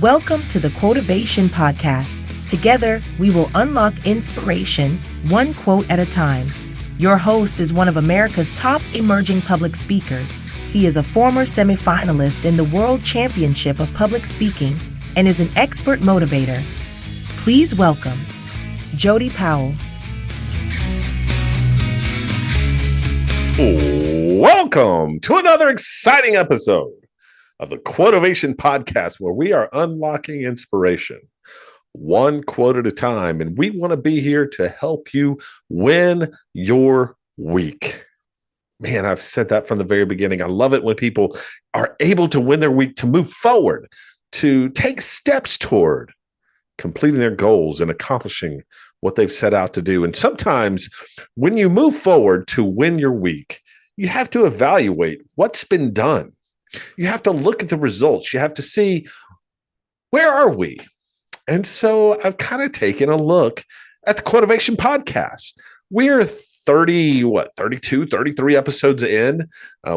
Welcome to the Quotivation Podcast. Together, we will unlock inspiration, one quote at a time. Your host is one of America's top emerging public speakers. He is a former semifinalist in the World Championship of Public Speaking and is an expert motivator. Please welcome Jody Powell. Welcome to another exciting episode of the Quotivation Podcast, where we are unlocking inspiration one quote at a time, and we want to be here to help you win your week. Man, I've said that from the very beginning. I love it when people are able to win their week, to move forward, to take steps toward completing their goals and accomplishing what they've set out to do. And sometimes when you move forward to win your week, you have to evaluate what's been done. You have to look at the results. You have to see, where are we? And so I've kind of taken a look at the Quotivation Podcast. We're 32, 33 episodes in.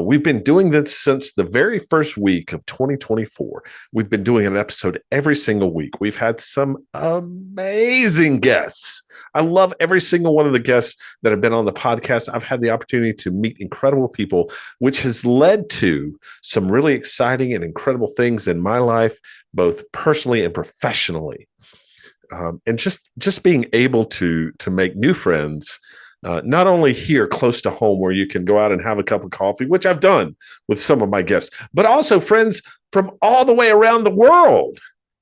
We've been doing this since the very first week of 2024. We've been doing an episode every single week. We've had some amazing guests. I love every single one of the guests that have been on the podcast. I've had the opportunity to meet incredible people, which has led to some really exciting and incredible things in my life, both personally and professionally. And just being able to make new friends, not only here close to home where you can go out and have a cup of coffee, which I've done with some of my guests, but also friends from all the way around the world.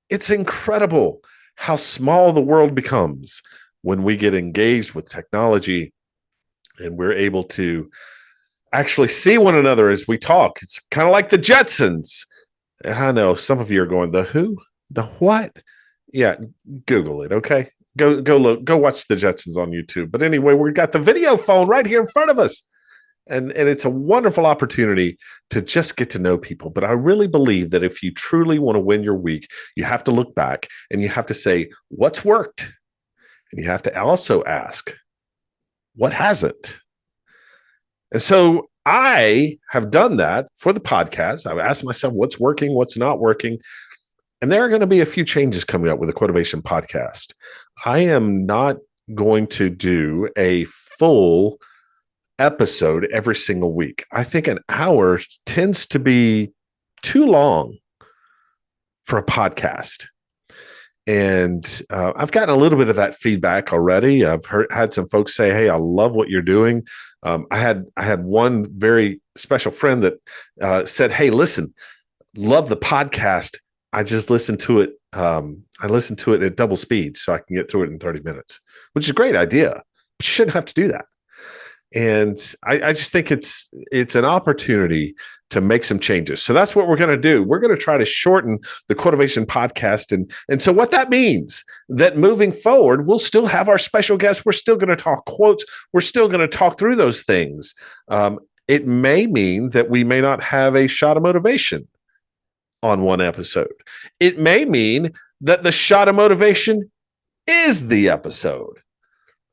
It's incredible how small the world becomes when we get engaged with technology and we're able to actually see one another as we talk. It's kind of like the Jetsons. And I know some of you are going, the who? The what? Yeah, Google it, okay? Go look, go watch the Jetsons on YouTube. But anyway, we've got the video phone right here in front of us. And it's a wonderful opportunity to just get to know people. But I really believe that if you truly want to win your week, you have to look back and you have to say, what's worked? And you have to also ask, what hasn't? And so I have done that for the podcast. I've asked myself, what's working, what's not working? And there are going to be a few changes coming up with the Quotivation Podcast. I am not going to do a full episode every single week. I think an hour tends to be too long for a podcast. And I've gotten a little bit of that feedback already. I've had some folks say, hey, I love what you're doing. I had one very special friend that said, hey, listen, love the podcast. I just listened to it. I listened to it at double speed so I can get through it in 30 minutes, which is a great idea. But you shouldn't have to do that. And I just think it's an opportunity to make some changes. So that's what we're going to do. We're going to try to shorten the Quotivation Podcast. And so what that means, that moving forward, we'll still have our special guests. We're still going to talk quotes. We're still going to talk through those things. It may mean that we may not have a shot of motivation on one episode. It may mean that the shot of motivation is the episode.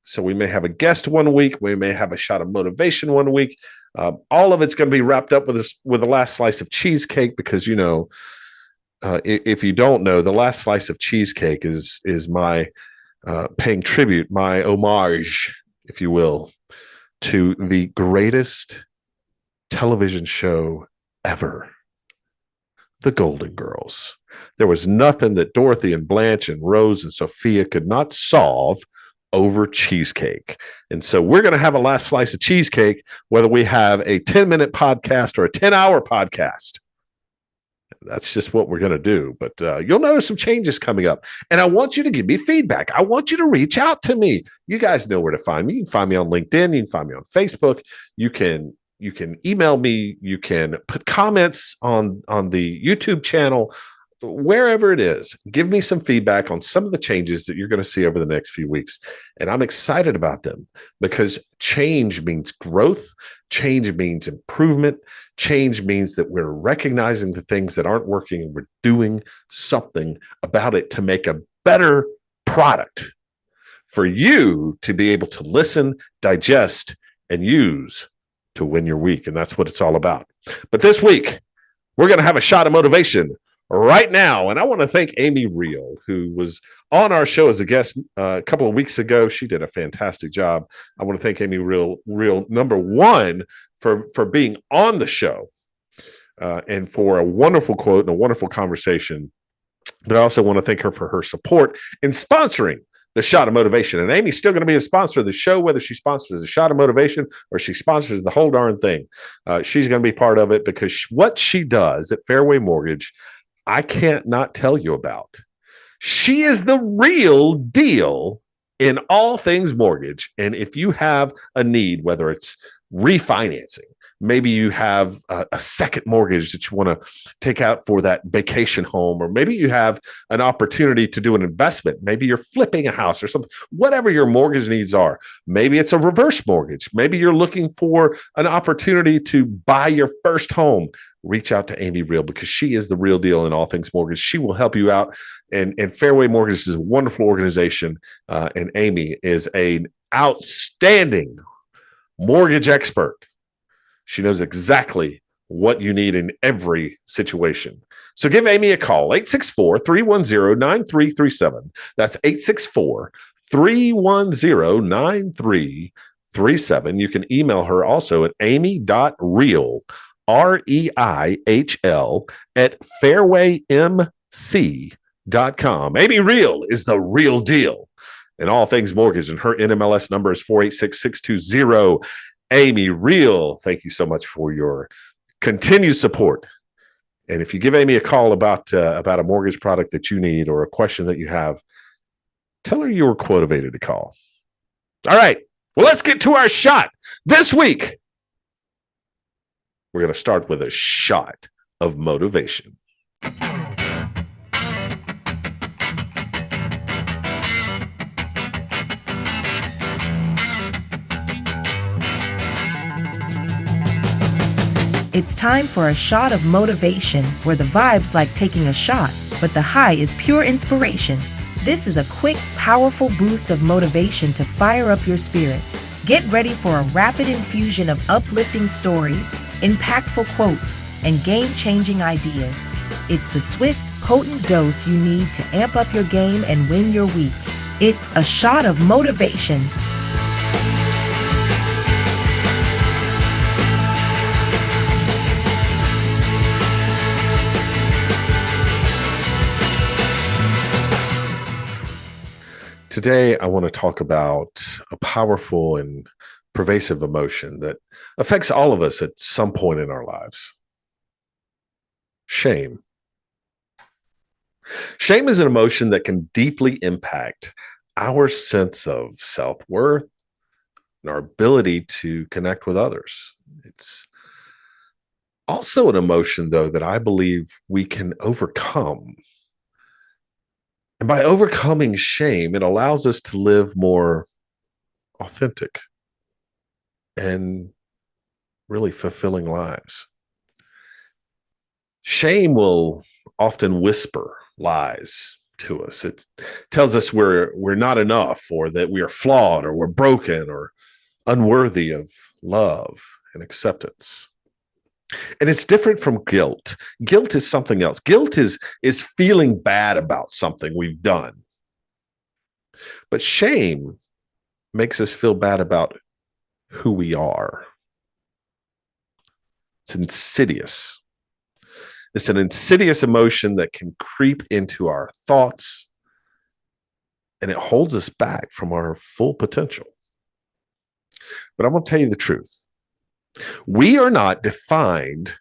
So we may have a guest one week. We may have a shot of motivation one week. All of it's going to be wrapped up with the Last Slice of Cheesecake, because, you know, if you don't know, the Last Slice of Cheesecake is my paying tribute, my homage, if you will, to the greatest television show ever, The Golden Girls. There was nothing that Dorothy and Blanche and Rose and Sophia could not solve over cheesecake. And so we're going to have a Last Slice of Cheesecake, whether we have a 10-minute podcast or a 10-hour podcast. That's just what we're going to do. But you'll notice some changes coming up. And I want you to give me feedback. I want you to reach out to me. You guys know where to find me. You can find me on LinkedIn. You can find me on Facebook. You can email me. You can put comments on the YouTube channel. Wherever it is, give me some feedback on some of the changes that you're going to see over the next few weeks. And I'm excited about them, because change means growth. Change means improvement. Change means that we're recognizing the things that aren't working and we're doing something about it to make a better product for you to be able to listen, digest, and use to win your week. And that's what it's all about. But this week, we're going to have a shot of motivation right now. And I want to thank Amy Reel, who was on our show as a guest a couple of weeks ago. She did a fantastic job. I want to thank Amy Reel, number one, for being on the show and for a wonderful quote and a wonderful conversation. But I also want to thank her for her support in sponsoring the Shot of Motivation. And Amy's still going to be a sponsor of the show, whether she sponsors the Shot of Motivation or she sponsors the whole darn thing. She's going to be part of it because what she does at Fairway Mortgage, I can't not tell you about. She is the real deal in all things mortgage. And if you have a need, whether it's refinancing, maybe you have a second mortgage that you want to take out for that vacation home, or maybe you have an opportunity to do an investment. Maybe you're flipping a house or something, whatever your mortgage needs are. Maybe it's a reverse mortgage. Maybe you're looking for an opportunity to buy your first home. Reach out to Amy Reel because she is the real deal in all things mortgage. She will help you out. And Fairway Mortgage is a wonderful organization. And Amy is an outstanding mortgage expert. She knows exactly what you need in every situation. So give Amy a call, 864-310-9337. That's 864-310-9337. You can email her also at amy.reel, REIHL, at fairwaymc.com. Amy Reel is the real deal in all things mortgage, and her NMLS number is 486620. Amy Reel, thank you so much for your continued support. And if you give Amy a call about a mortgage product that you need or a question that you have, tell her you were Quotivated to call. All right. Well, let's get to our shot. This week, we're going to start with a shot of motivation. It's time for a shot of motivation, where the vibe's like taking a shot, but the high is pure inspiration. This is a quick, powerful boost of motivation to fire up your spirit. Get ready for a rapid infusion of uplifting stories, impactful quotes, and game-changing ideas. It's the swift, potent dose you need to amp up your game and win your week. It's a shot of motivation. Today, I want to talk about a powerful and pervasive emotion that affects all of us at some point in our lives. Shame. Shame is an emotion that can deeply impact our sense of self-worth and our ability to connect with others. It's also an emotion, though, that I believe we can overcome. And by overcoming shame, it allows us to live more authentic and really fulfilling lives. Shame will often whisper lies to us. It tells us we're not enough, or that we are flawed, or we're broken, or unworthy of love and acceptance. And it's different from guilt. Guilt is something else. Guilt is feeling bad about something we've done. But shame makes us feel bad about who we are. It's insidious. It's an insidious emotion that can creep into our thoughts, and it holds us back from our full potential. But I'm going to tell you the truth. We are not defined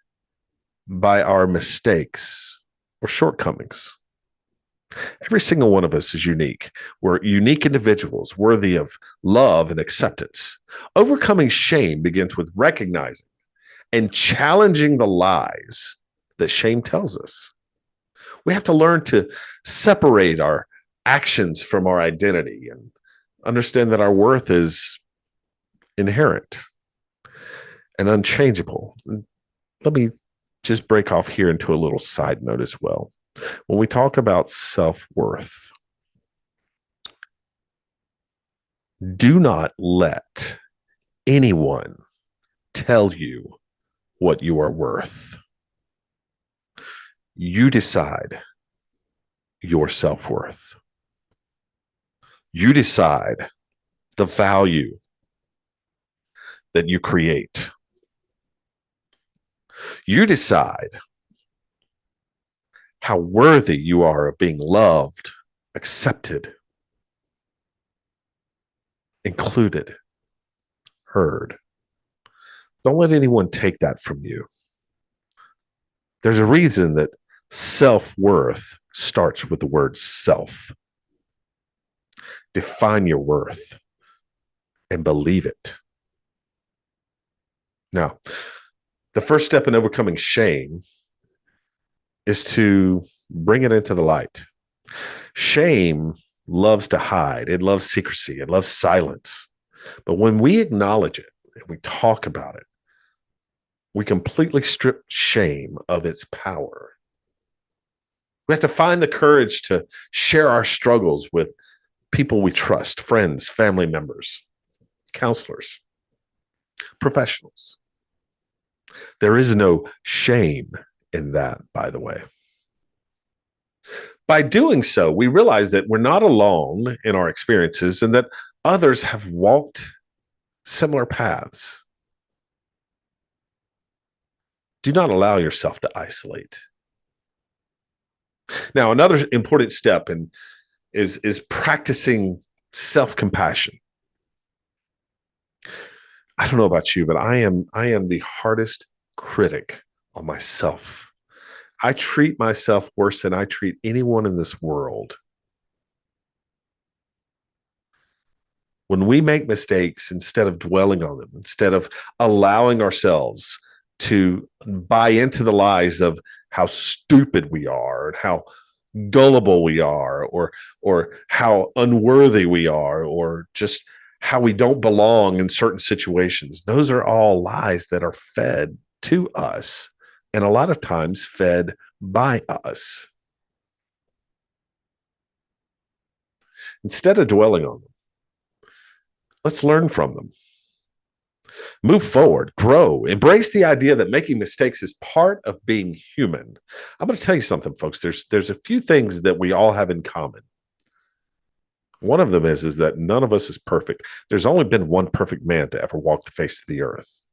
by our mistakes or shortcomings. Every single one of us is unique. We're unique individuals worthy of love and acceptance. Overcoming shame begins with recognizing and challenging the lies that shame tells us. We have to learn to separate our actions from our identity and understand that our worth is inherent and unchangeable. Let me just break off here into a little side note as well. When we talk about self-worth, do not let anyone tell you what you are worth. You decide your self-worth. You decide the value that you create. You decide how worthy you are of being loved, accepted, included, heard. Don't let anyone take that from you. There's a reason that self-worth starts with the word self. Define your worth and believe it. Now, the first step in overcoming shame is to bring it into the light. Shame loves to hide. It loves secrecy. It loves silence. But when we acknowledge it and we talk about it, we completely strip shame of its power. We have to find the courage to share our struggles with people we trust, friends, family members, counselors, professionals. There is no shame in that, by the way. By doing so, we realize that we're not alone in our experiences and that others have walked similar paths. Do not allow yourself to isolate. Now, another important step is practicing self-compassion. I don't know about you, but I am the hardest critic on myself. I treat myself worse than I treat anyone in this world. When we make mistakes, instead of dwelling on them, instead of allowing ourselves to buy into the lies of how stupid we are and how gullible we are, or how unworthy we are, or just how we don't belong in certain situations. Those are all lies that are fed to us, and a lot of times fed by us. Instead of dwelling on them, let's learn from them. Move forward, grow, embrace the idea that making mistakes is part of being human. I'm going to tell you something, folks. There's a few things that we all have in common. One of them is that none of us is perfect. There's only been one perfect man to ever walk the face of the earth.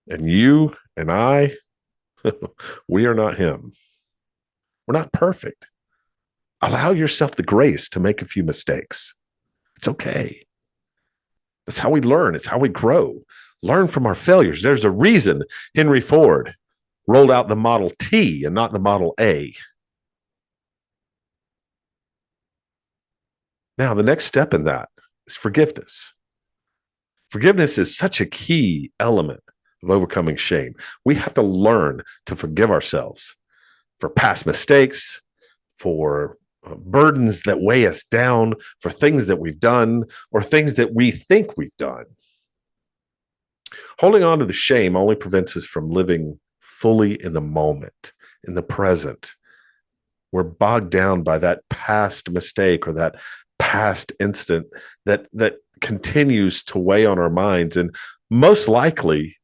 And you and I, we are not him. We're not perfect. Allow yourself the grace to make a few mistakes. It's okay. That's how we learn. It's how we grow. Learn from our failures. There's a reason Henry Ford rolled out the Model T and not the Model A. Now, the next step in that is forgiveness. Forgiveness is such a key element of overcoming shame. We have to learn to forgive ourselves for past mistakes, for burdens that weigh us down, for things that we've done or things that we think we've done. Holding on to the shame only prevents us from living fully in the moment, in the present. We're bogged down by that past mistake or that past instant that continues to weigh on our minds, and most likely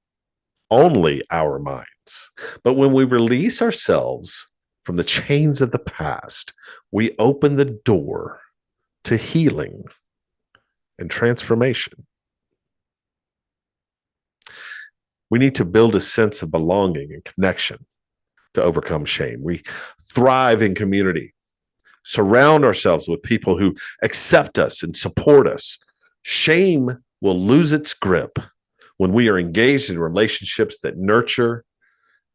only our minds. But when we release ourselves from the chains of the past, we open the door to healing and transformation. We need to build a sense of belonging and connection to overcome shame. We thrive in community. Surround ourselves with people who accept us and support us. Shame will lose its grip when we are engaged in relationships that nurture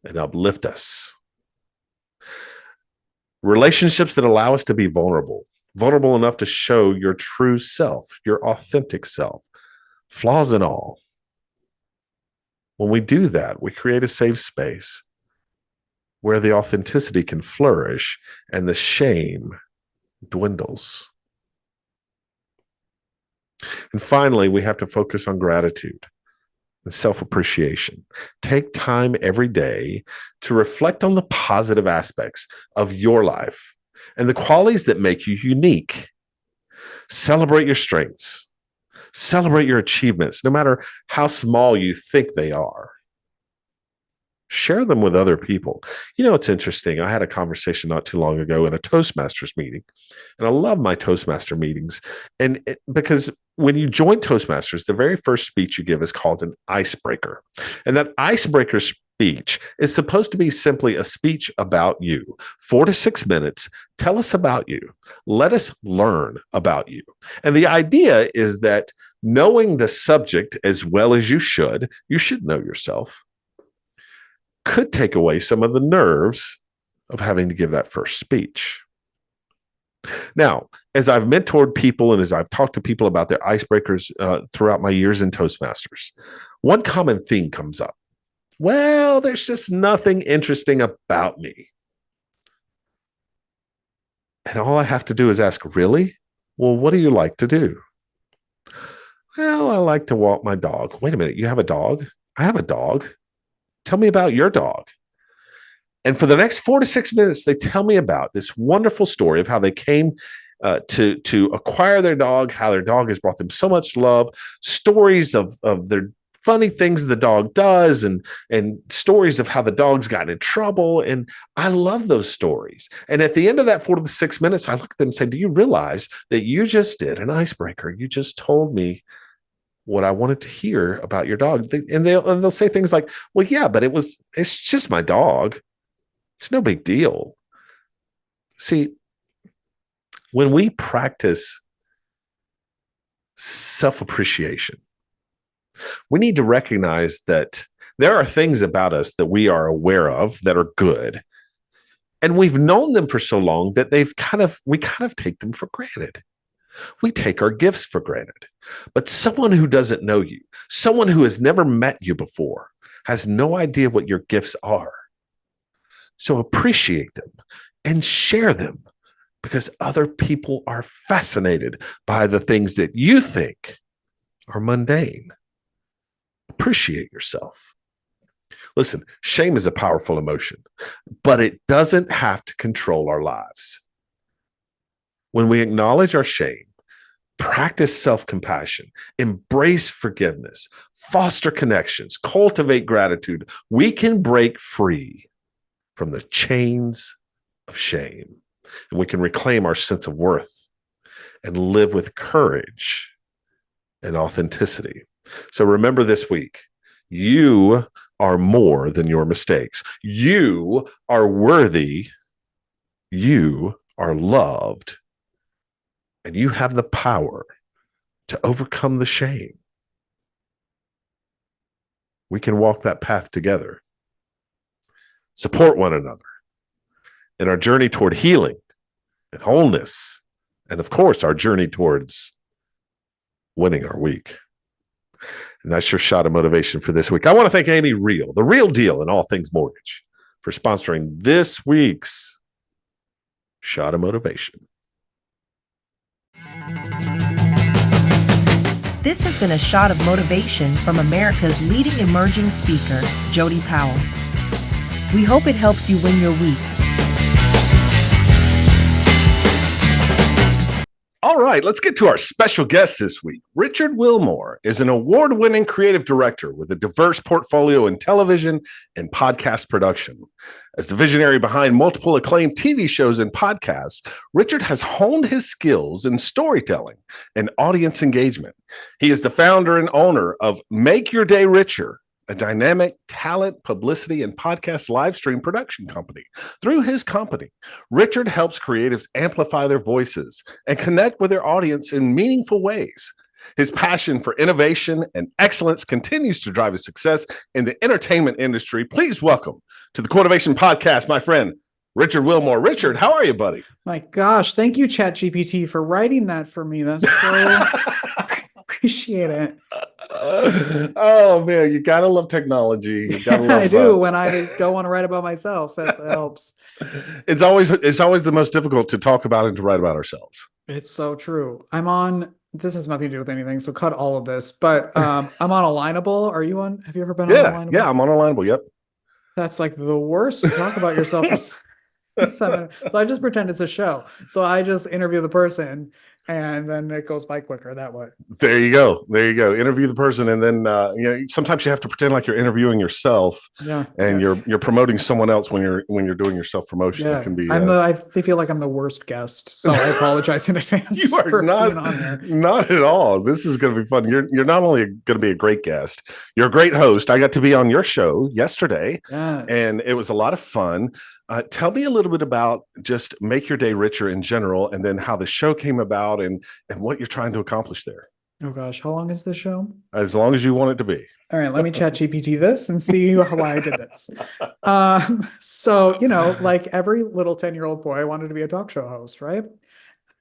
and uplift us. Relationships that allow us to be vulnerable enough to show your true self, your authentic self, flaws and all. When we do that, we create a safe space where the authenticity can flourish and the shame dwindles. And finally, we have to focus on gratitude and self-appreciation. Take time every day to reflect on the positive aspects of your life and the qualities that make you unique. Celebrate your strengths. Celebrate your achievements, no matter how small you think they are. Share them with other people. It's interesting. I had a conversation not too long ago in a Toastmasters meeting, and I love my Toastmaster meetings. Because when you join Toastmasters, the very first speech you give is called an icebreaker. And that icebreaker speech is supposed to be simply a speech about you. 4 to 6 minutes. Tell us about you. Let us learn about you. And the idea is that knowing the subject as well as you should know yourself, could take away some of the nerves of having to give that first speech. Now, as I've mentored people and as I've talked to people about their icebreakers throughout my years in Toastmasters, one common theme comes up. Well, there's just nothing interesting about me. And all I have to do is ask, really? Well, what do you like to do? Well, I like to walk my dog. Wait a minute, you have a dog? I have a dog. Tell me about your dog. And for the next 4 to 6 minutes, they tell me about this wonderful story of how they came to acquire their dog, how their dog has brought them so much love, stories of their funny things the dog does, and stories of how the dog's got in trouble. And I love those stories. And at the end of that 4 to 6 minutes, I look at them and say, do you realize that you just did an icebreaker? You just told me what I wanted to hear about your dog. And they'll say things like, well, yeah, but it's just my dog. It's no big deal. See, when we practice self-appreciation, we need to recognize that there are things about us that we are aware of that are good. And we've known them for so long that we kind of take them for granted. We take our gifts for granted. But someone who doesn't know you, someone who has never met you before, has no idea what your gifts are. So appreciate them and share them, because other people are fascinated by the things that you think are mundane. Appreciate yourself. Listen, shame is a powerful emotion, but it doesn't have to control our lives. When we acknowledge our shame, practice self-compassion, embrace forgiveness, foster connections, cultivate gratitude, we can break free from the chains of shame, and we can reclaim our sense of worth and live with courage and authenticity. So remember this week, you are more than your mistakes. You are worthy. You are loved. And you have the power to overcome the shame. We can walk that path together. Support one another in our journey toward healing and wholeness. And of course, our journey towards winning our week. And that's your shot of motivation for this week. I want to thank Amy Real, the real deal in all things mortgage, for sponsoring this week's shot of motivation. This has been a shot of motivation from America's leading emerging speaker, Jody Powell. We hope it helps you win your week. All right, let's get to our special guest this week. Richard Wilmore is an award-winning creative director with a diverse portfolio in television and podcast production. As the visionary behind multiple acclaimed TV shows and podcasts, Richard has honed his skills in storytelling and audience engagement. He is the founder and owner of Make Your Day Richer, a dynamic talent, publicity, and podcast live stream production company. Through his company, Richard helps creatives amplify their voices and connect with their audience in meaningful ways. His passion for innovation and excellence continues to drive his success in the entertainment industry. Please welcome to the Quotivation Podcast, my friend, Richard Wilmore. Richard, how are you, buddy? My gosh, thank you, ChatGPT, for writing that for me. That's so appreciate it. Oh man, you gotta love technology. You gotta love, I do. When I don't want to write about myself, it helps. It's always the most difficult to talk about and to write about ourselves. It's so true. This has nothing to do with anything, so cut all of this. But I'm on Alignable. Are you on? Have you ever been on Alignable? Yeah, I'm on Alignable. Yep. That's like the worst to talk about yourself. So I just pretend it's a show. So I just interview the person, and then it goes by quicker that way. There you go. There you go. Interview the person, and then sometimes you have to pretend like you're interviewing yourself, and you're promoting someone else when you're doing your self promotion. Yeah, It can be. They feel like I'm the worst guest, so I apologize in advance. You are not at all. This is going to be fun. You're not only going to be a great guest, you're a great host. I got to be on your show yesterday, and it was a lot of fun. Tell me a little bit about just Make Your Day Richer in general, and then how the show came about and what you're trying to accomplish there. Oh gosh, how long is this show? As long as you want it to be. All right, let me chat GPT this and see why I did this. So, like every little 10-year-old boy, I wanted to be a talk show host, right?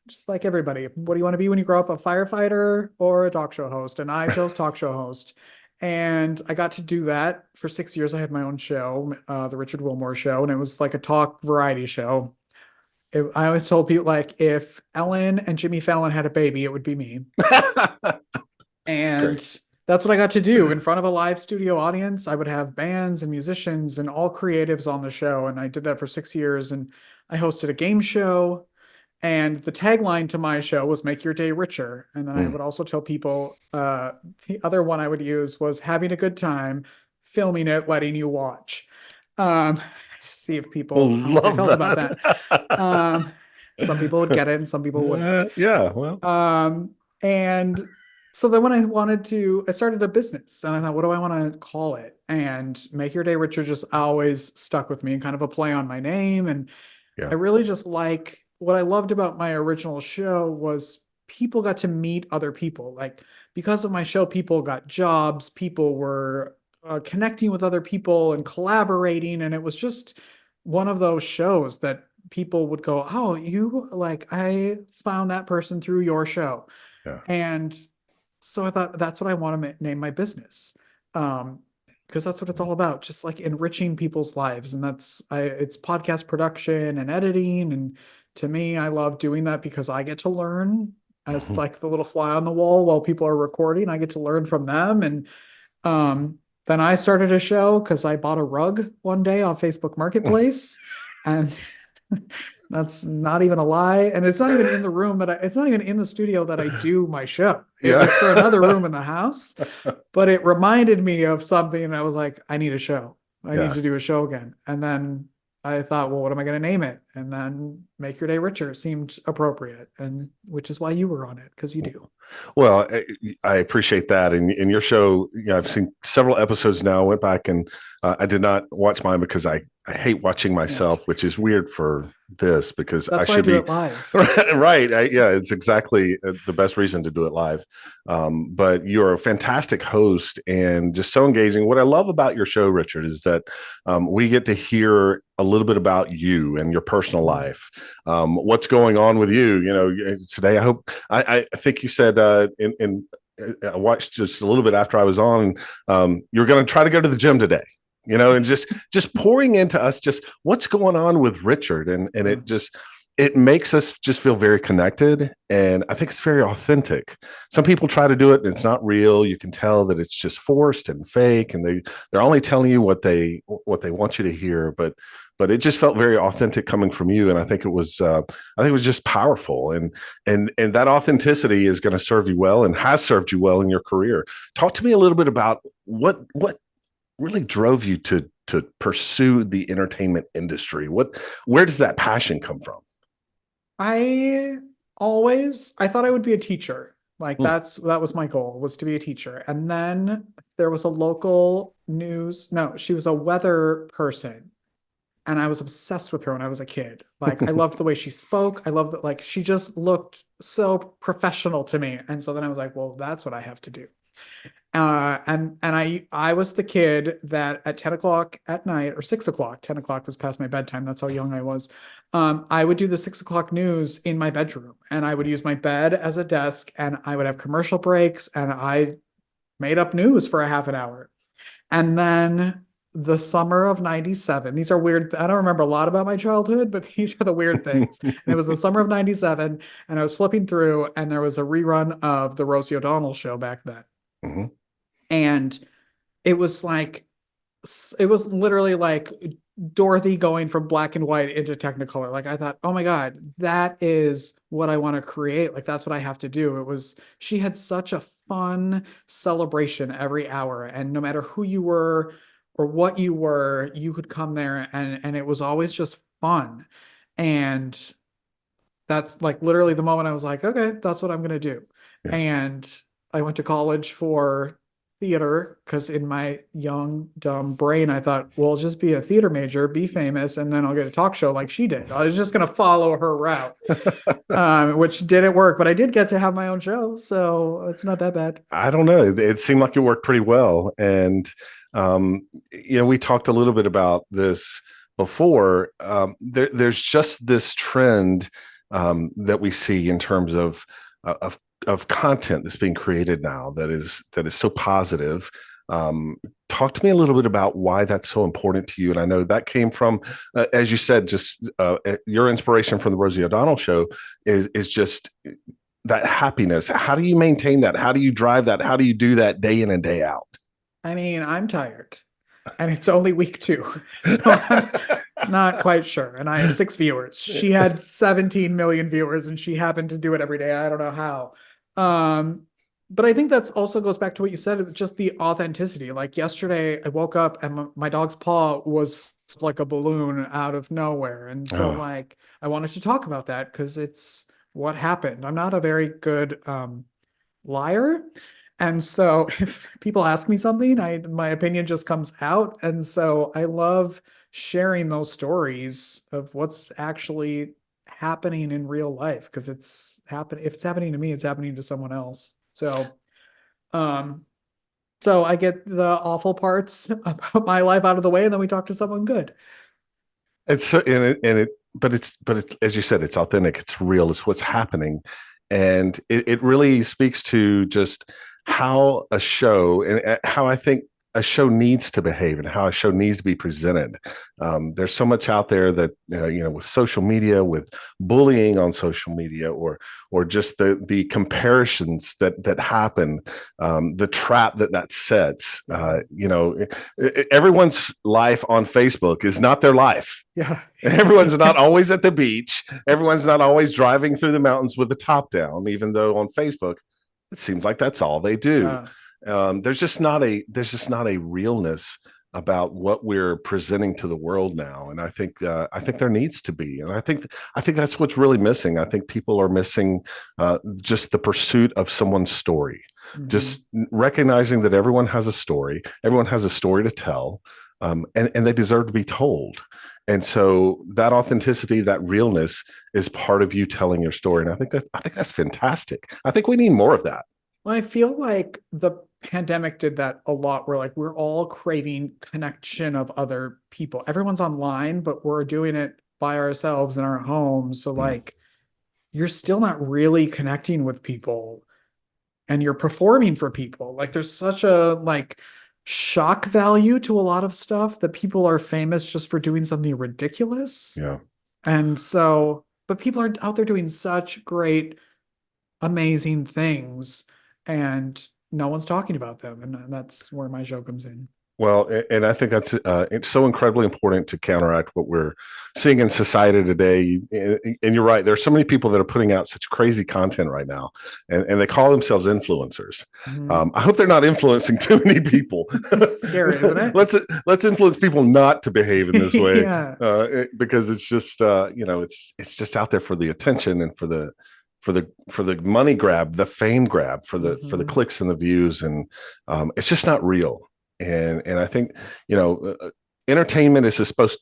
Just like everybody. What do you want to be when you grow up, a firefighter or a talk show host? And I chose talk show host. And I got to do that for 6 years. I had my own show, the Richard Wilmore Show, and it was like a talk variety show. I always told people, like, if Ellen and Jimmy Fallon had a baby, it would be me. And that's what I got to do in front of a live studio audience. I would have bands and musicians and all creatives on the show. And I did that for 6 years. And I hosted a game show. And the tagline to my show was Make Your Day Richer. And then I would also tell people, the other one I would use was having a good time, filming it, letting you watch. See if people felt about that. Some people would get it and some people wouldn't. And so then when I started a business, and I thought, what do I want to call it? And Make Your Day Richer just always stuck with me, and kind of a play on my name. And I really just what I loved about my original show was people got to meet other people. Like, because of my show, people got jobs, people were connecting with other people and collaborating. And it was just one of those shows that people would go, oh, I found that person through your show. Yeah. And so I thought, that's what I want to name my business. Because that's what it's all about, just like enriching people's lives. And it's podcast production and editing. And to me, I love doing that because I get to learn as like the little fly on the wall while people are recording. I get to learn from them. And then I started a show because I bought a rug one day on Facebook Marketplace. And that's not even a lie. And it's not even in the room it's not even in the studio that I do my show. It was for another room in the house, but it reminded me of something. And I was like, I need a show. I need to do a show again. And then I thought, well, what am I going to name it? And then Make Your Day Richer seemed appropriate, and which is why you were on it, because you do. Well, I appreciate that. And in your show, I've seen several episodes now. I went back and I did not watch mine because I hate watching myself, which is weird for this, because that's why I do it live. Right. It's exactly the best reason to do it live. But you're a fantastic host and just so engaging. What I love about your show, Richard, is that we get to hear a little bit about you and your personal life. What's going on with you? Today, I think you said I watched just a little bit after I was on, you're going to try to go to the gym today. And just pouring into us, just what's going on with Richard. And it makes us just feel very connected. And I think it's very authentic. Some people try to do it and it's not real. You can tell that it's just forced and fake, and they're only telling you what they want you to hear. But it just felt very authentic coming from you. And I think it was just powerful. And that authenticity is going to serve you well and has served you well in your career. Talk to me a little bit about what really drove you to pursue the entertainment industry. Where does that passion come from? I thought I would be a teacher. Like that was my goal, was to be a teacher. And then there was a local she was a weather person. And I was obsessed with her when I was a kid. Like, I loved the way she spoke. I loved that, like, she just looked so professional to me. And so then I was like, well, that's what I have to do. And I was the kid that at 10 o'clock at night, or 6 o'clock, 10 o'clock was past my bedtime. That's how young I was. I would do the 6 o'clock news in my bedroom, and I would use my bed as a desk, and I would have commercial breaks, and I made up news for a half an hour. And then the summer of 97, these are weird. I don't remember a lot about my childhood, but these are the weird things. And it was the summer of 97, and I was flipping through, and there was a rerun of the Rosie O'Donnell show back then. Mm-hmm. And it was literally like Dorothy going from black and white into Technicolor. Like I thought, oh my God, that is what I want to create. Like that's what I have to do. She had such a fun celebration every hour. And no matter who you were or what you were, you could come there and it was always just fun. And that's like literally the moment I was like, okay, that's what I'm going to do. Yeah. And I went to college for theater because in my young, dumb brain, I thought, well, just be a theater major, be famous, and then I'll get a talk show like she did. I was just going to follow her route, which didn't work, but I did get to have my own show. So it's not that bad. I don't know. It seemed like it worked pretty well. And, we talked a little bit about this before. There's just this trend that we see in terms of content that's being created now that is so positive. Talk to me a little bit about why that's so important to you. And I know that came from, as you said, just your inspiration from the Rosie O'Donnell show is just that happiness. How do you maintain that? How do you drive that? How do you do that day in and day out? I mean, I'm tired and it's only week 2. So I'm not quite sure. And I have 6 viewers. She had 17 million viewers and she happened to do it every day. I don't know how. But I think that's also goes back to what you said, just the authenticity. Like yesterday I woke up and my dog's paw was like a balloon out of nowhere. And so like, I wanted to talk about that because it's what happened. I'm not a very good, liar. And so if people ask me something, my opinion just comes out. And so I love sharing those stories of what's actually happening in real life because if it's happening to me, it's happening to someone else. So I get the awful parts about my life out of the way, and then we talk to someone good. It's so but it's as you said, it's authentic, it's real, it's what's happening, and it really speaks to just how a show and how I think a show needs to behave and how a show needs to be presented. There's so much out there that, with social media, with bullying on social media, or just the comparisons that happen, the trap that sets. Everyone's life on Facebook is not their life. Yeah. Everyone's not always at the beach. Everyone's not always driving through the mountains with the top down, even though on Facebook, it seems like that's all they do. There's just not a realness about what we're presenting to the world now, and I think there needs to be, and I think that's what's really missing. I think people are missing just the pursuit of someone's story, just recognizing that everyone has a story to tell, and they deserve to be told. And so that authenticity, that realness is part of you telling your story. And I think that's fantastic. I think we need more of that. Well, I feel like the pandemic did that a lot. We're all craving connection of other people. Everyone's online, but we're doing it by ourselves in our homes. So like, you're still not really connecting with people and you're performing for people. Like there's such a shock value to a lot of stuff that people are famous just for doing something ridiculous. Yeah. And so, but people are out there doing such great, amazing things and no one's talking about them. And that's where my show comes in. Well, and I think that's it's so incredibly important to counteract what we're seeing in society today. And you're right. There are so many people that are putting out such crazy content right now, and they call themselves influencers. I hope they're not influencing too many people. It's scary, isn't it? Let's influence people not to behave in this way, because it's just it's just out there for the attention and for the money grab, the fame grab, for the clicks and the views, and it's just not real. And I think, entertainment is supposed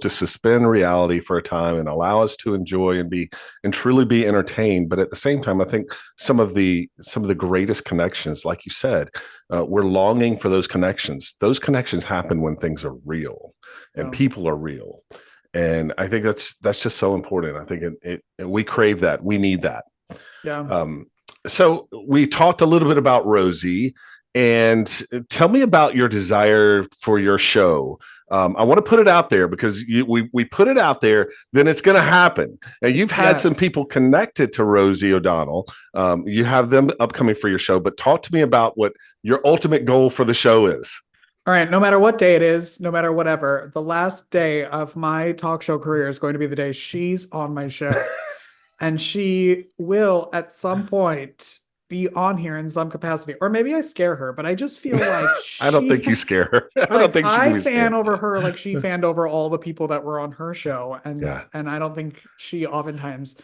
to suspend reality for a time and allow us to enjoy and truly be entertained. But at the same time, I think some of the greatest connections, like you said, we're longing for those connections. Those connections happen when things are real and people are real. And I think that's just so important. I think we crave that. We need that. Yeah. So we talked a little bit about Rosie. And tell me about your desire for your show. I want to put it out there because we put it out there, then it's going to happen. And you've had some people connected to Rosie O'Donnell. You have them upcoming for your show, but talk to me about what your ultimate goal for the show is. All right, no matter what day it is, no matter whatever, the last day of my talk show career is going to be the day she's on my show. And she will at some point be on here in some capacity. Or maybe I scare her, but I just feel like I don't think you scare her. I don't like think she can I be fan scared. over her like she fanned over all the people that were on her show. Yeah. And I don't think she oftentimes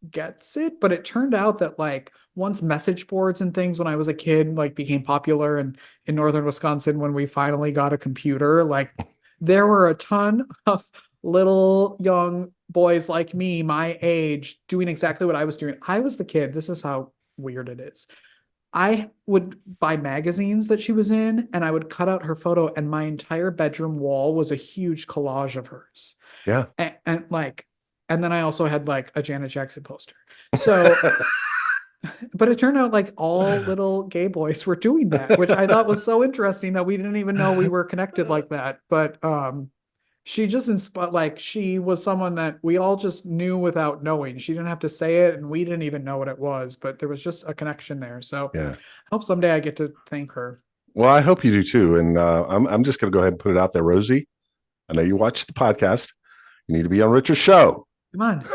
gets it, but it turned out that like once message boards and things when I was a kid like became popular, and in northern Wisconsin when we finally got a computer, like there were a ton of little young boys like me, my age, doing exactly what I was doing. I was the kid. This is how weird it is. I would buy magazines that she was in, and I would cut out her photo, and my entire bedroom wall was a huge collage of hers. Yeah. And like, and then I also had like a Janet Jackson poster. So, but it turned out like all little gay boys were doing that, which I thought was so interesting that we didn't even know we were connected like that. But she just inspired, like she was someone that we all just knew without knowing. She didn't have to say it, and we didn't even know what it was, but there was just a connection there. So Yeah. I hope someday I get to thank her. Well, I hope you do too. And I'm just going to go ahead and put it out there, Rosie. I know you watch the podcast. You need to be on Richard's show. Come on.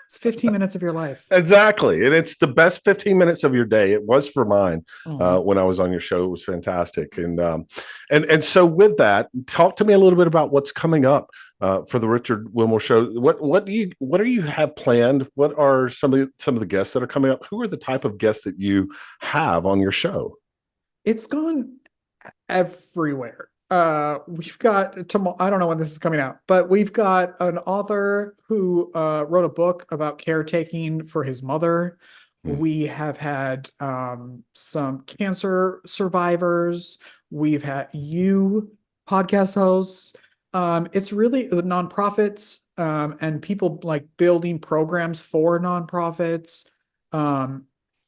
It's 15 minutes of your life. Exactly. And it's the best 15 minutes of your day. It was for mine when I was on your show. It was fantastic. And so with that, talk to me a little bit about what's coming up for the Richard Wilmore show. What do you have planned? What are some of the guests that are coming up? Who are the type of guests that you have on your show? It's gone everywhere. We've got tomorrow. I don't know when this is coming out, but we've got an author who wrote a book about caretaking for his mother. We have had some cancer survivors. We've had podcast hosts. It's really the nonprofits and people like building programs for nonprofits.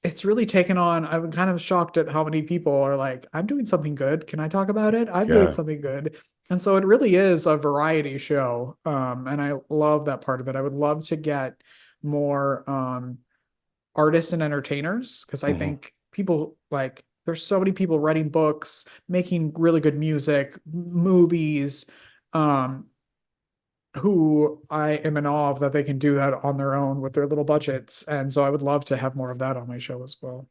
It's really taken on. I'm kind of shocked at how many people are like, I'm doing something good. Can I talk about it? I'm doing something good. And so it really is a variety show. And I love that part of it. I would love to get more artists and entertainers, because I think people like, there's so many people writing books, making really good music, movies, who I am in awe of that they can do that on their own with their little budgets. And so I would love to have more of that on my show as well.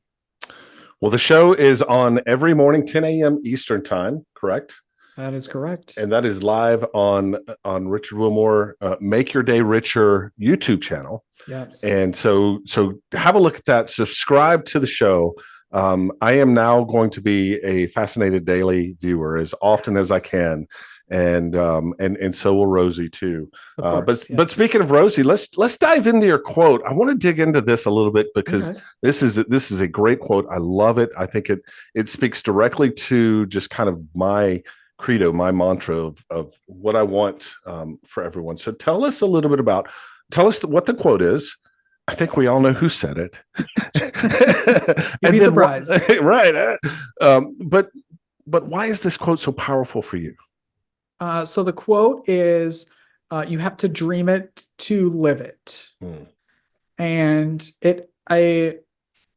Well, the show is on every morning, 10 a.m. Eastern time, correct? That is correct. And that is live on Richard Wilmore, Make Your Day Richer YouTube channel. Yes. And so have a look at that. Subscribe to the show. I am now going to be a Fascinated Daily viewer as often as I can. And so will Rosie too. But speaking of Rosie, let's dive into your quote. I want to dig into this a little bit because this is a great quote. I love it. I think it speaks directly to just kind of my credo, my mantra of what I want for everyone. So tell us what the quote is. I think we all know who said it. You'd be surprised, right? But why is this quote so powerful for you? So the quote is, you have to dream it to live it. And it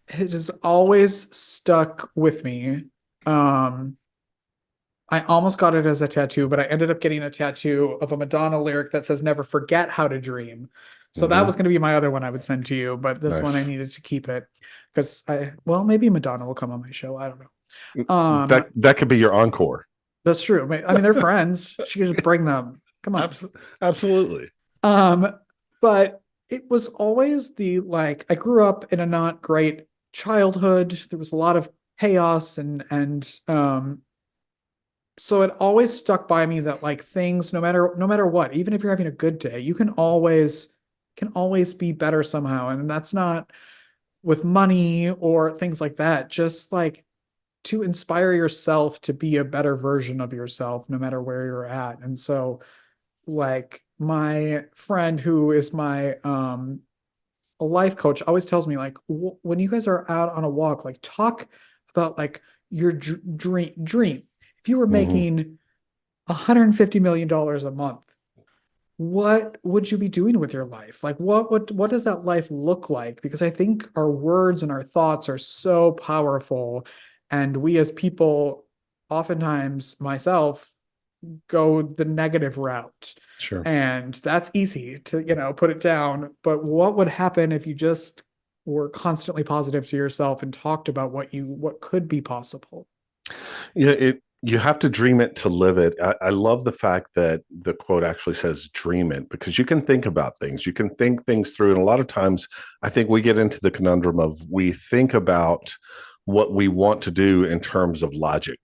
has always stuck with me. I almost got it as a tattoo, but I ended up getting a tattoo of a Madonna lyric that says, never forget how to dream. So that was going to be my other one I would send to you, but this one I needed to keep it because maybe Madonna will come on my show. I don't know. That could be your encore. That's true. I mean, they're friends. She could just bring them. Come on. Absolutely. But it was always I grew up in a not great childhood. There was a lot of chaos and so it always stuck by me that like things, no matter what, even if you're having a good day, you can always be better somehow. And that's not with money or things like that. Just like to inspire yourself to be a better version of yourself, no matter where you're at. And so like my friend who is my a life coach always tells me like, when you guys are out on a walk, like talk about like your dream. If you were making $150 million a month, what would you be doing with your life? Like what does that life look like? Because I think our words and our thoughts are so powerful. And we as people oftentimes myself go the negative route. Sure. And that's easy to, put it down. But what would happen if you just were constantly positive to yourself and talked about what could be possible? Yeah, you have to dream it to live it. I love the fact that the quote actually says dream it, because you can think about things. You can think things through. And a lot of times I think we get into the conundrum of we think about what we want to do in terms of logic.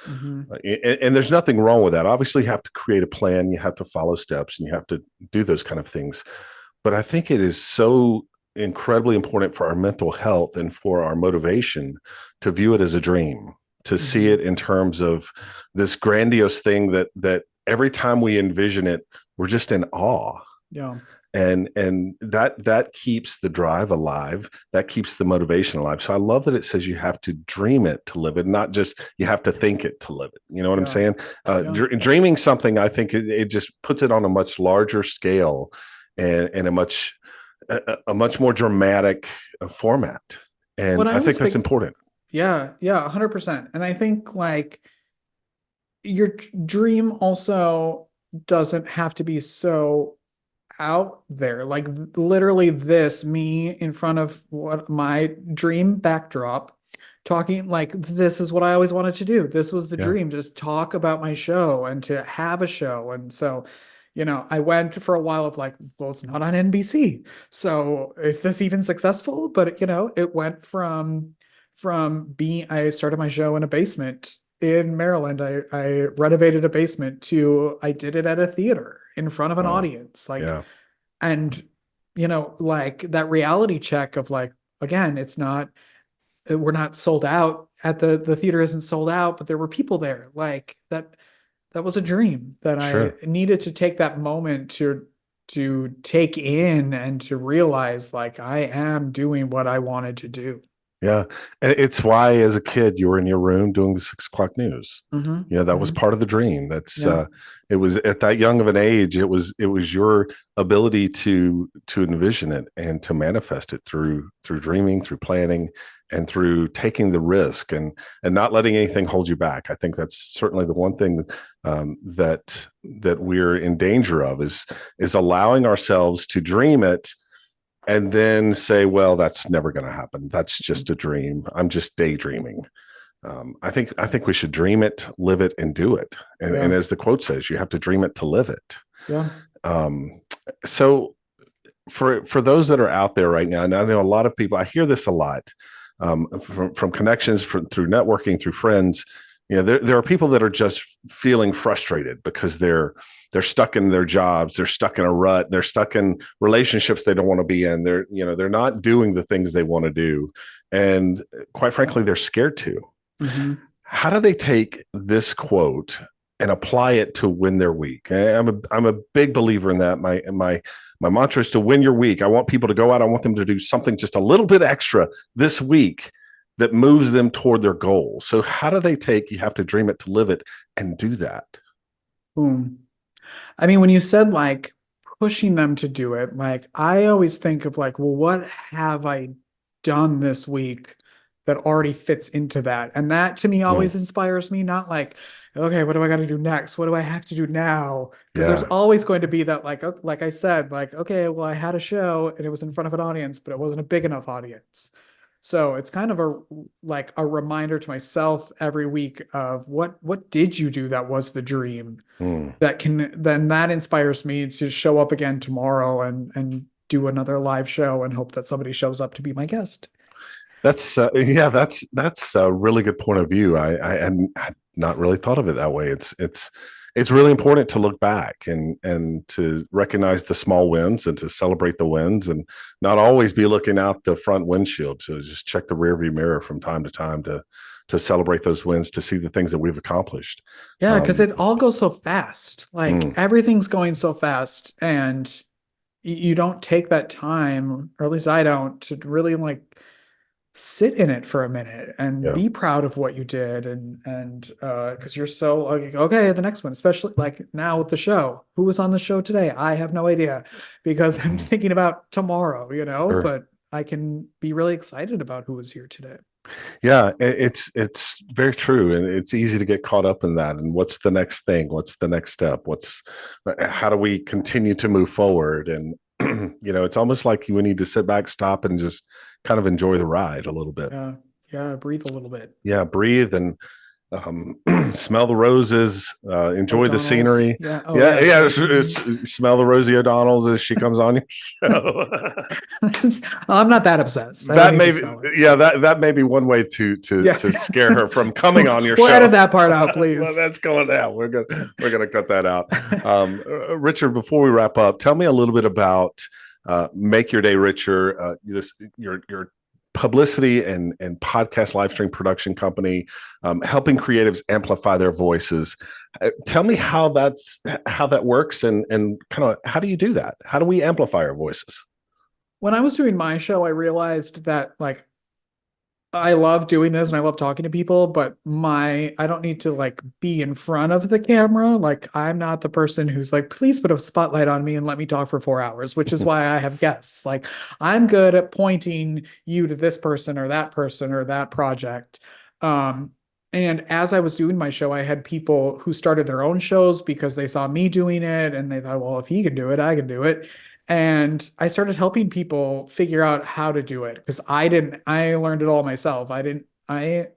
Mm-hmm. And there's nothing wrong with that. Obviously, you have to create a plan, you have to follow steps, and you have to do those kind of things. But I think it is so incredibly important for our mental health and for our motivation to view it as a dream, to see it in terms of this grandiose thing that every time we envision it, we're just in awe. Yeah. And that keeps the drive alive. That keeps the motivation alive. So I love that it says you have to dream it to live it, not just you have to think it to live it. You know what I'm saying? Dreaming something, I think it just puts it on a much larger scale and a much more dramatic format. And I think that's important. Yeah, 100%. And I think like your dream also doesn't have to be so out there. Like literally me in front of what my dream backdrop, talking like this is what I always wanted to do. This was the dream, just talk about my show and to have a show. And so, I went for a while of like, well, it's not on NBC. So is this even successful? But it went from I started my show in a basement in Maryland. I renovated a basement to I did it at a theater in front of an audience. And like that reality check of like, again, we're not sold out at the theater isn't sold out, but there were people there. Like that was a dream that I needed to take that moment to take in and to realize like I am doing what I wanted to do. Yeah. And it's why as a kid, you were in your room doing the 6 o'clock news. That was part of the dream. That's it was at that young of an age. It was your ability to envision it and to manifest it through dreaming, through planning, and through taking the risk and not letting anything hold you back. I think that's certainly the one thing that we're in danger of is allowing ourselves to dream it and then say, well, that's never going to happen. That's just a dream. I'm just daydreaming. I think we should dream it, live it, and do it. And as the quote says, you have to dream it to live it. Yeah. So for those that are out there right now, and I know a lot of people, I hear this a lot from connections, through networking, through friends. There are people that are just feeling frustrated because they're stuck in their jobs, they're stuck in a rut, they're stuck in relationships they don't want to be in. They're not doing the things they want to do, and quite frankly, they're scared to. How do they take this quote and apply it to win their week? I'm a big believer in that. My mantra is to win your week. I want people to go out. I want them to do something just a little bit extra this week that moves them toward their goal. So how do they take, you have to dream it to live it, and do that? Boom. I mean, when you said like pushing them to do it, like I always think of like, well, what have I done this week that already fits into that? And that to me always inspires me, not like, okay, what do I got to do next? What do I have to do now? Because there's always going to be that like I said, like, okay, well, I had a show and it was in front of an audience, but it wasn't a big enough audience. So it's kind of a reminder to myself every week of what did you do that was the dream that inspires me to show up again tomorrow and do another live show and hope that somebody shows up to be my guest. That's that's a really good point of view. I had not really thought of it that way. It's really important to look back and to recognize the small wins and to celebrate the wins, and not always be looking out the front windshield, to just check the rearview mirror from time to time to celebrate those wins, to see the things that we've accomplished. Yeah, because it all goes so fast. Like everything's going so fast, and you don't take that time, or at least I don't, to really like sit in it for a minute and be proud of what you did, and because you're so like, okay, the next one, especially like now with the show, who was on the show today? I have no idea, because I'm thinking about tomorrow, Sure. But I can be really excited about who was here today. Yeah, it's very true, and it's easy to get caught up in that. And what's the next thing? What's the next step? How do we continue to move forward? And it's almost like we need to sit back, stop, and just kind of enjoy the ride a little bit. Yeah, breathe a little bit. Yeah, breathe and smell the roses, enjoy the scenery. Smell the Rosie O'Donnells as she comes on your show. I'm not that obsessed. That may be one way to scare her from coming on your show. We'll edit that part out, please. Well, that's going out. We're gonna cut that out. Richard, before we wrap up, tell me a little bit about Make Your Day Richer. Your publicity and podcast live stream production company, helping creatives amplify their voices. Tell me how that works and kind of how do you do that? How do we amplify our voices? When I was doing my show, I realized that I love doing this and I love talking to people, but I don't need to be in front of the camera. I'm not the person who's please put a spotlight on me and let me talk for 4 hours, which is why I have guests. I'm good at pointing you to this person or that project. And as I was doing my show, I had people who started their own shows because they saw me doing it and they thought, well, if he can do it, I can do it. And I started helping people figure out how to do it because I learned it all myself. I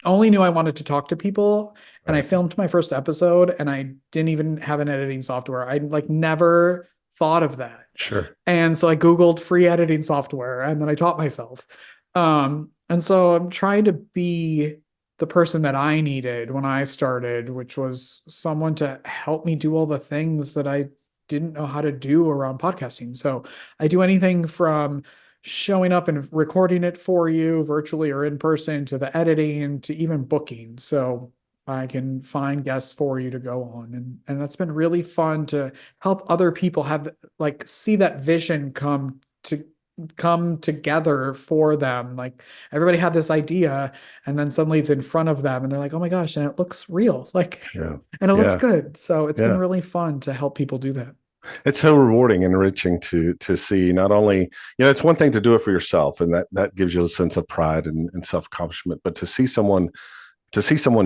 only knew I wanted to talk to people, and I filmed my first episode and I didn't even have an editing software. I never thought of that. Sure. And so I Googled free editing software and then I taught myself. And so I'm trying to be the person that I needed when I started, which was someone to help me do all the things that I didn't know how to do around podcasting. So I do anything from showing up and recording it for you virtually or in person to the editing to even booking. So I can find guests for you to go on. And that's been really fun to help other people have see that vision come together for them. Everybody had this idea and then suddenly it's in front of them and they're like, oh my gosh, and it looks real. And it looks good. So it's been really fun to help people do that. It's so rewarding and enriching to see not only, it's one thing to do it for yourself and that gives you a sense of pride and self-accomplishment, but to see someone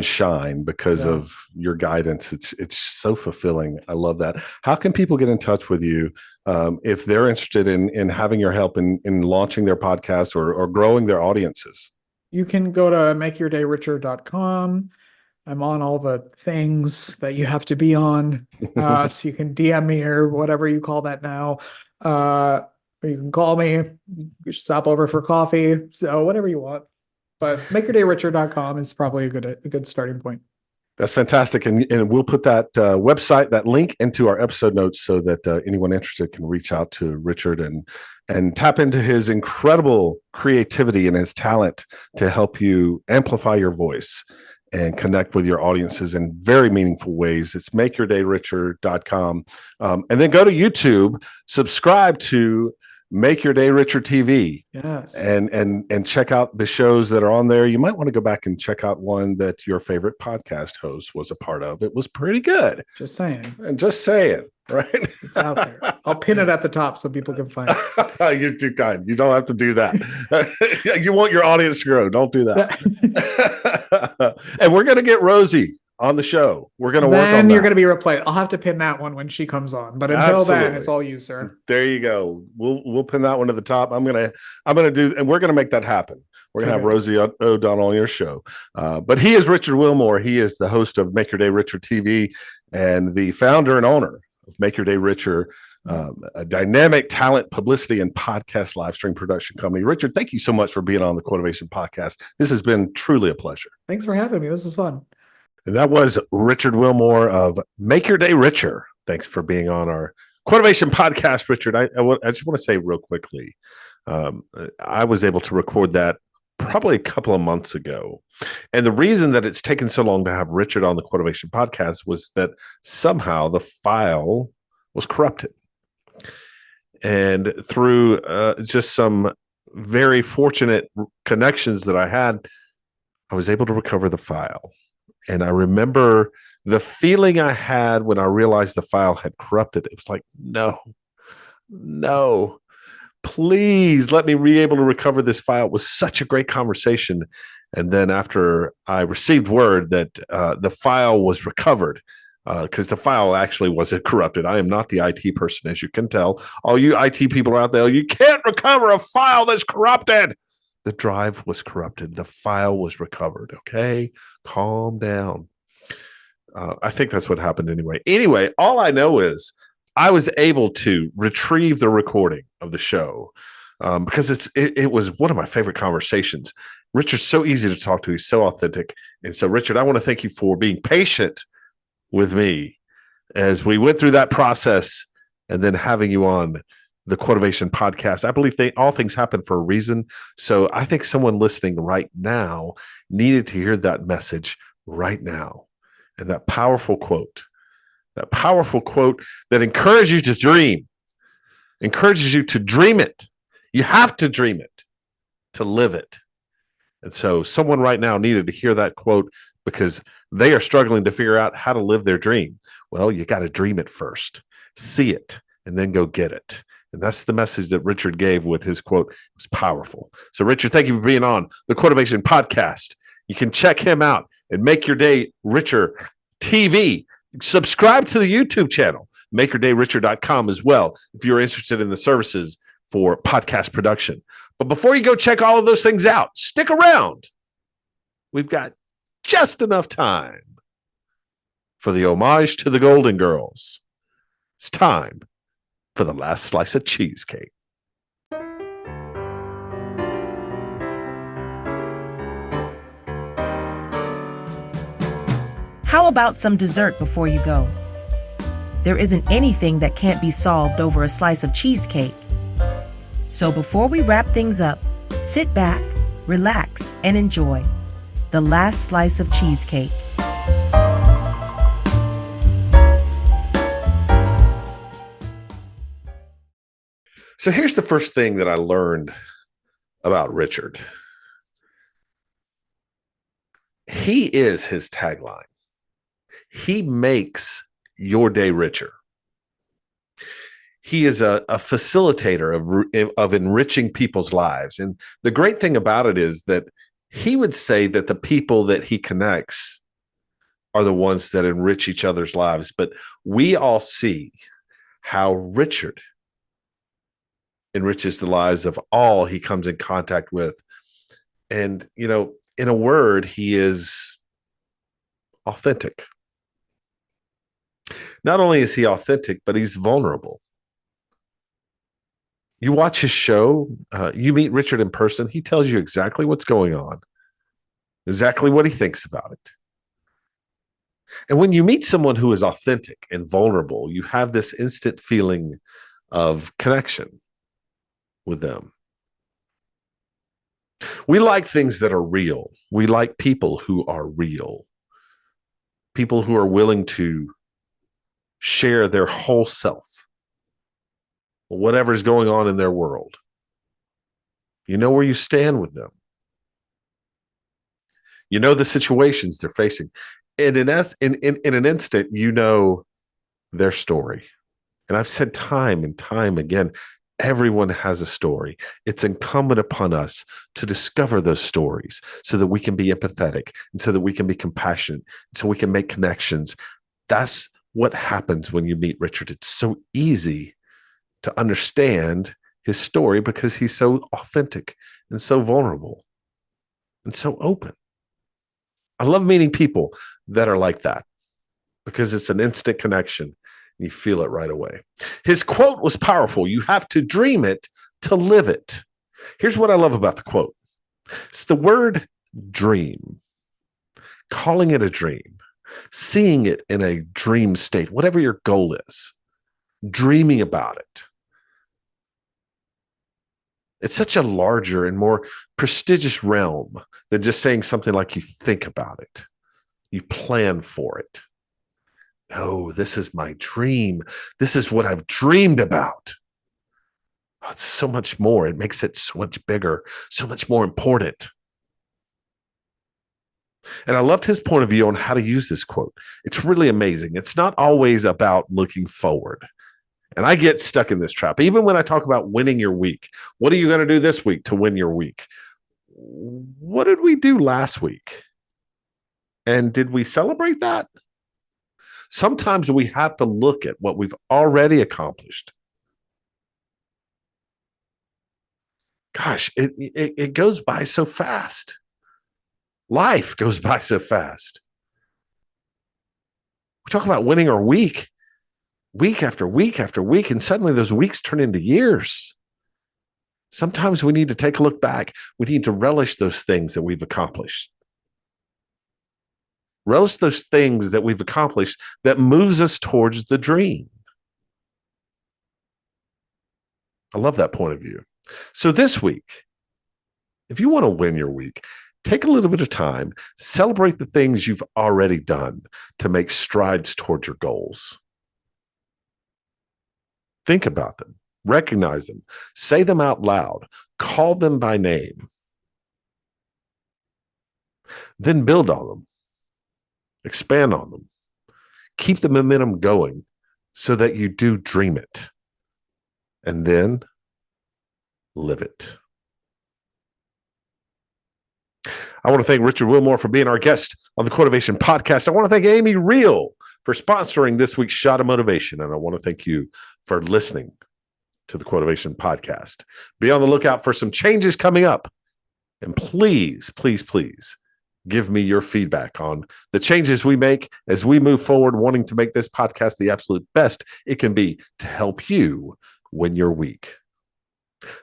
shine because of your guidance, it's so fulfilling. I love that. How can people get in touch with you if they're interested in having your help in launching their podcast or growing their audiences? You can go to makeyourdayricher.com. I'm on all the things that you have to be on. So you can DM me or whatever you call that now. Or you can call me, you stop over for coffee. So whatever you want. But makeyourdayricher.com is probably a good starting point. That's fantastic. And we'll put that website, that link into our episode notes so that anyone interested can reach out to Richard and tap into his incredible creativity and his talent to help you amplify your voice and connect with your audiences in very meaningful ways. It's makeyourdayricher.com. And then go to YouTube, subscribe to Make Your Day Richer TV. Yes. And check out the shows that are on there. You might want to go back and check out one that your favorite podcast host was a part of. It was pretty good. Just saying. And just saying, right? It's out there. I'll pin it at the top so people can find it. You're too kind. You don't have to do that. You want your audience to grow. Don't do that. And we're going to get Rosie on the show. We're going to work on that. Then you're going to be replaced. I'll have to pin that one when she comes on. But until then, it's all you, sir. There you go. We'll pin that one to the top. I'm going to do, and we're going to make that happen. We're going to have Rosie O'Donnell on your show. But he is Richard Wilmore. He is the host of Make Your Day Richer TV and the founder and owner of Make Your Day Richer, a dynamic talent, publicity, and podcast live stream production company. Richard, thank you so much for being on the Quotivation Podcast. This has been truly a pleasure. Thanks for having me. This was fun. And that was Richard Wilmore of Make Your Day Richer. Thanks for being on our Quotivation Podcast, Richard. I just want to say real quickly, I was able to record that probably a couple of months ago. And the reason that it's taken so long to have Richard on the Quotivation Podcast was that somehow the file was corrupted. And through just some very fortunate connections that I had, I was able to recover the file. And I remember the feeling I had when I realized the file had corrupted. It was like, no. Please let me be able to recover this file. It was such a great conversation. And then after I received word that the file was recovered, because the file actually wasn't corrupted. I am not the IT person, as you can tell. All you IT people out there, you can't recover a file that's corrupted. The drive was corrupted. The file was recovered. Okay, calm down. I think that's what happened anyway. Anyway, all I know is I was able to retrieve the recording of the show because it was one of my favorite conversations. Richard's so easy to talk to. He's so authentic. And so, Richard, I want to thank you for being patient with me as we went through that process and then having you on the Quotivation Podcast. I believe all things happen for a reason. So I think someone listening right now needed to hear that message right now. And that powerful quote that encourages you to dream, encourages you to dream it. You have to dream it to live it. And so someone right now needed to hear that quote because they are struggling to figure out how to live their dream. Well, you got to dream it first, see it, and then go get it. And that's the message that Richard gave with his quote. It was powerful. So, Richard, thank you for being on the Quotivation Podcast. You can check him out and Make Your Day Richer TV. Subscribe to the YouTube channel, makeyourdayricher.com as well, if you're interested in the services for podcast production. But before you go check all of those things out, stick around. We've got just enough time for the homage to the Golden Girls. It's time for the last slice of cheesecake. How about some dessert before you go? There isn't anything that can't be solved over a slice of cheesecake. So before we wrap things up, sit back, relax, and enjoy the last slice of cheesecake. So here's the first thing that I learned about Richard. He is his tagline. He makes your day richer. He is a facilitator of enriching people's lives. And the great thing about it is that he would say that the people that he connects are the ones that enrich each other's lives. But we all see how Richard enriches the lives of all he comes in contact with. And, you know, in a word, he is authentic. Not only is he authentic, but he's vulnerable. You watch his show, you meet Richard in person, he tells you exactly what's going on, exactly what he thinks about it. And when you meet someone who is authentic and vulnerable, you have this instant feeling of connection with them. We like things that are real. We like people who are real. People who are willing to share their whole self, whatever's going on in their world. You know where you stand with them. You know the situations they're facing. And in an instant, you know their story. And I've said time and time again, everyone has a story. It's incumbent upon us to discover those stories so that we can be empathetic and so that we can be compassionate, so we can make connections. That's what happens when you meet Richard. It's so easy to understand his story because he's so authentic and so vulnerable and so open. I love meeting people that are like that because it's an instant connection. You feel it right away. His quote was powerful. You have to dream it to live it. Here's what I love about the quote. It's the word dream, calling it a dream, seeing it in a dream state, whatever your goal is, dreaming about it. It's such a larger and more prestigious realm than just saying something like you think about it, you plan for it. No, this is my dream. This is what I've dreamed about. Oh, it's so much more. It makes it so much bigger, so much more important. And I loved his point of view on how to use this quote. It's really amazing. It's not always about looking forward. And I get stuck in this trap. Even when I talk about winning your week, what are you going to do this week to win your week? What did we do last week? And did we celebrate that? Sometimes we have to look at what we've already accomplished. Gosh, it goes by so fast. Life goes by so fast. We talk about winning our week after week after week, and suddenly those weeks turn into years. Sometimes we need to take a look back. We need to relish those things that we've accomplished. Relish those things that we've accomplished that moves us towards the dream. I love that point of view. So this week, if you want to win your week, take a little bit of time, celebrate the things you've already done to make strides towards your goals. Think about them, recognize them, say them out loud, call them by name. Then build on them, expand on them, keep the momentum going so that you do dream it, and then live it. I want to thank Richard Wilmore for being our guest on the Quotivation Podcast. I want to thank Amy Reel for sponsoring this week's Shot of Motivation. And I want to thank you for listening to the Quotivation Podcast. Be on the lookout for some changes coming up. And please, please, please give me your feedback on the changes we make as we move forward, wanting to make this podcast the absolute best it can be to help you win your week.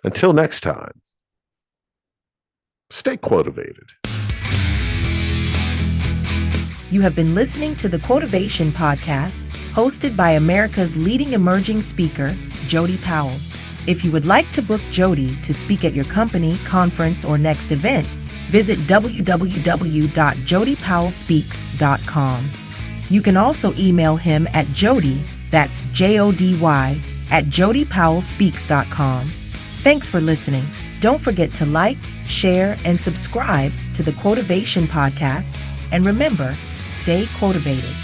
Until next time, stay quotivated. You have been listening to the Quotivation Podcast, hosted by America's leading emerging speaker, Jody Powell. If you would like to book Jody to speak at your company, conference, or next event, visit www.jodypowellspeaks.com. You can also email him at Jody, that's Jody, at jodypowellspeaks.com. Thanks for listening. Don't forget to like, share, and subscribe to the Quotivation Podcast. And remember, stay quotivated.